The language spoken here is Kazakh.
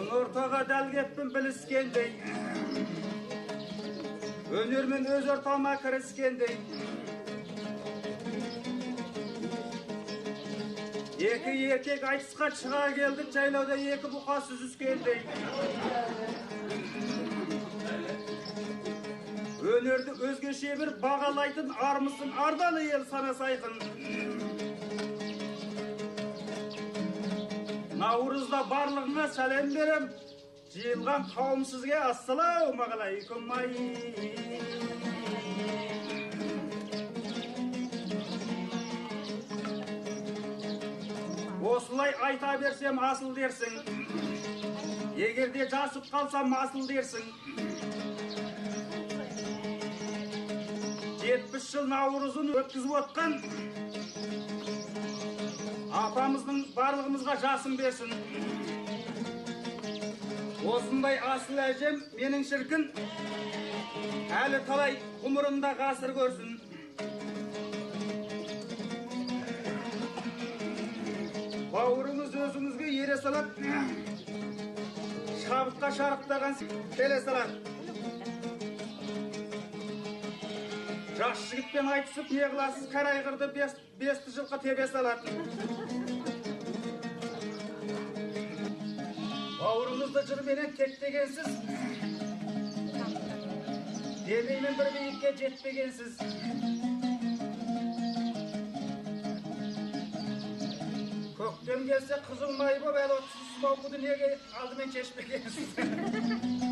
Мың ортаға дәл кеттім біліскендей, өнермен өз ортама кіріскендей. Екі еркек айтысқа шыға келдік, жайлауда екі бұқа сүзіскендей. Өнерді өзгеше бір бағалайтын армысың, ардалы ел сана сайқын. Наурызда барлығыңа сәлем берем, жиылған қауым сізге ассалаумағалайкум. Осылай айта берсем асыл дерсің, егерде жасып қалсам асыл дерсің. 70 жыл наурызын өткізіп отқан апамыздың барлығымызға жасын берсін. Осындай асыл әжем менің шіркін әлі талай ғұмырында ғасыр көрсін. Бауырыңыз өзіңізге ере салат, шабытқа шарықтаған келе салат. Жас жігітпен айтысып, не қыласыз, қарайғырды бесті жылқы тебе салат. Бауырыңызды жырменен тектегенсіз, демеймен бір биікке жетпегенсіз. Көктем келсе қызыл май боп, әлі отсыз мауқуды неге алдымен шешпегенсіз.